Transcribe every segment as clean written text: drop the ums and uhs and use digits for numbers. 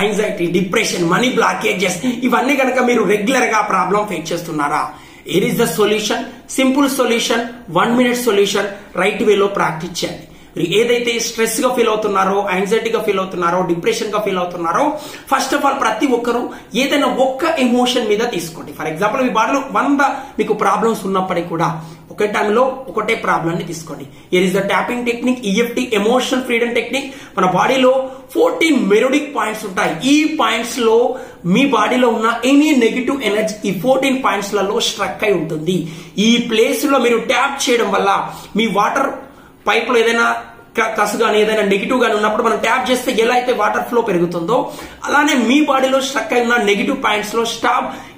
Anxiety, depression, money blockages ఇవన్నీ కనుక మీరు రెగ్యులర్ గా ప్రాబ్లం ఫేస్ చేస్తున్నారా? Here is the solution, simple solution, 1 minute solution, right way లో ప్రాక్టీస్ చేయండి. మీరు ఏదైతే స్ట్రెస్ గా ఫీల్ అవుతున్నారో, యాంగ్జైటీగా ఫీల్ అవుతున్నారో, డిప్రెషన్ గా ఫీల్ అవుతున్నారో, ఫస్ట్ ఆఫ్ ఆల్ ప్రతి ఒక్కరు ఏదైనా ఒక్క ఎమోషన్ మీద తీసుకోండి. ఫర్ ఎగ్జాంపుల్ మీ బాడీలో 100 మీకు ప్రాబ్లమ్స్ ఉన్నప్పటికీ కూడా ఒకే టైంలో ఒకటే ప్రాబ్లమ్ ని తీసుకోండి. Here is the tapping technique, EFT emotion freedom technique. మన బాడీలో 14 మెలోడిక్ పాయింట్స్ ఉంటాయి. ఈ పాయింట్స్ లో మీ బాడీలో ఉన్న ఎనీ నెగిటివ్ ఎనర్జీ ఈ 14 పాయింట్స్ లలో స్ట్రక్ అయి ఉంటుంది. ఈ ప్లేస్ లో మీరు ట్యాప్ చేయడం వల్ల మీ వాటర్ పైప్ లో ఏదైనా కసు కానీ ఏదైనా నెగిటివ్ గానీ ఉన్నప్పుడు మనం ట్యాప్ చేస్తే ఎలా అయితే వాటర్ ఫ్లో పెరుగుతుందో అలానే మీ బాడీలో స్ట్రక్ అయి ఉన్న నెగిటివ్ పాయింట్స్ లో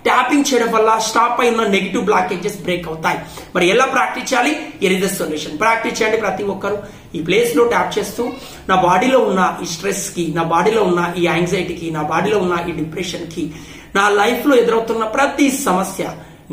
ట్యాపింగ్ చేయడం వల్ల స్టాప్ అయి ఉన్న నెగిటివ్ బ్లాకేజెస్ బ్రేక్ అవుతాయి. మరి ఎలా ప్రాక్టీస్ చేయాలి? Here is the solution. Practice చేయండి ప్రతి ఒక్కరు. ఈ ప్లేస్ లో ట్యాప్ చేస్తూ నా బాడీలో ఉన్న ఈ స్ట్రెస్ కి, నా బాడీలో ఉన్న ఈ యాంగ్జైటీకి, నా బాడీలో ఉన్న ఈ డిప్రెషన్ కి, నా లైఫ్ లో ఎదురవుతున్న ప్రతి సమస్య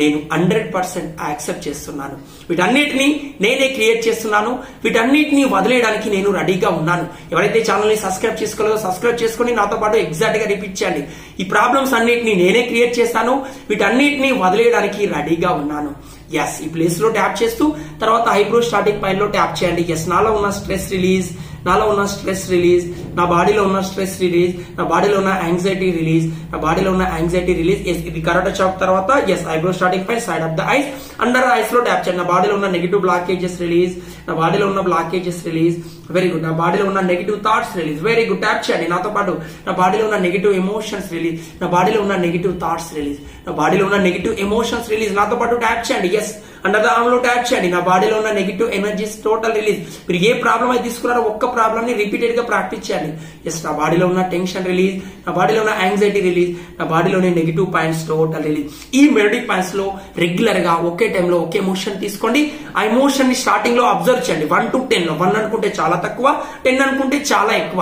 నేను 100% యాక్సెప్ట్ చేస్తున్నాను. వీటన్నిటిని నేనే క్రియేట్ చేస్తున్నాను. వీటన్నిటిని వదిలేయడానికి నేను రెడీగా ఉన్నాను. ఎవరైతే ఛానల్ ని సబ్స్క్రైబ్ చేసుకోలేదో సబ్స్క్రైబ్ చేసుకుని నాతో పాటు ఎగ్జాక్ట్ గా రిపీట్ చేయండి. ఈ ప్రాబ్లమ్స్ అన్నిటిని నేనే క్రియేట్ చేస్తాను. వీటన్నిటిని వదిలేయడానికి రెడీగా ఉన్నాను. ఎస్, ఈ ప్లేస్ లో ట్యాప్ చేస్తూ తర్వాత ఐబ్రో స్టార్టింగ్ పైన లో ట్యాప్ చేయండి. ఎస్, నాలో ఉన్న స్ట్రెస్ రిలీజ్, నాలో ఉన్న స్ట్రెస్ రిలీజ్, నా బాడీలో ఉన్న స్ట్రెస్ రిలీజ్, నా బాడీలో ఉన్న యాంగ్జైటీ రిలీజ్, నా బాడీలో ఉన్న యాంగ్జైటీ రిలీజ్. ఇది కరెక్ట్ చాప్ తర్వాత ఎస్ ఐబ్రో స్టార్టింగ్ పై side of the eyes, under eyes లో ట్యాప్ చేయండి. నా బాడీలో ఉన్న నెగిటివ్ బ్లాకేజెస్ రిలీజ్, నా బాడీలో ఉన్న బ్లాకేజెస్ రిలీజ్. Very good. నా బాడీలో ఉన్న negative thoughts release. Very good. Tap చేయండి నాతో పాటు. నా బాడీలో ఉన్న నెగిటివ్ ఎమోషన్స్ రిలీజ్, నా బాడీలో ఉన్న నెగిటివ్ థాట్స్ రిలీజ్, నా బాడీలో ఉన్న నెగిటివ్ ఎమోషన్స్ రిలీజ్. నాతో పాటు ట్యాప్ చేయండి. ఎస్, అండర్ ద ఆర్మ్ లో ట్యాప్ చేయండి. నా బాడీలో ఉన్న నెగిటివ్ ఎనర్జీస్ టోటల్ రిలీజ్. మీరు ఏ ప్రాబ్లం అయితే తీసుకున్నారో ఒక్క ప్రాబ్లమ్ ని రిపీటెడ్ గా ప్రాక్టీస్ చేయండి. ఎస్, నా బాడీలో ఉన్న టెన్షన్ రిలీజ్, నా బాడీలో ఉన్న యాంగ్జైటీ రిలీజ్, నా బాడీలోని నెగిటివ్ పాయింట్స్ టోటల్ రిలీజ్. ఈ మెలోడిక్ పాయింట్స్ లో రెగ్యులర్ గా ఒకే టైంలో ఒకే ఎమోషన్ తీసుకోండి. ఆ ఎమోషన్ ని స్టార్టింగ్ లో అబ్జర్వ్ చేయండి. 1 to 10 లో 1 అనుకుంటే చాలా తక్కువ, 10 అనుకుంటే చాలా ఎక్కువ.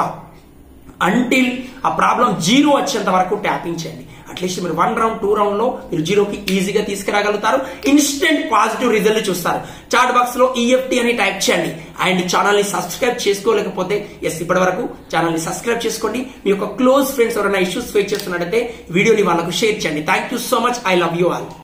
అంటిల్ ఆ ప్రాబ్లం 0 వచ్చేంత వరకు ట్యాపింగ్ చేయండి. అట్లీస్ట్ మీరు 1 రౌండ్ 2 రౌండ్ లో మీరు 0కి ఈజీగా తీసుకురాగలుగుతారు. ఇన్స్టెంట్ పాజిటివ్ రిజల్ట్ చూస్తారు. చాట్ బాక్స్ లో EFT అని టైప్ చేయండి. అండ్ ఛానల్ ని సబ్స్క్రైబ్ చేసుకోలేకపోతే ఎస్ ఇప్పటి వరకు ఛానల్ ని సబ్స్క్రైబ్ చేసుకోండి. మీ యొక్క క్లోజ్ ఫ్రెండ్స్ ఎవరైనా ఇష్యూస్ ఫేస్ చేస్తున్నట్టయితే వీడియోని వాళ్ళకు షేర్ చేయండి. Thank you so much. I love you all.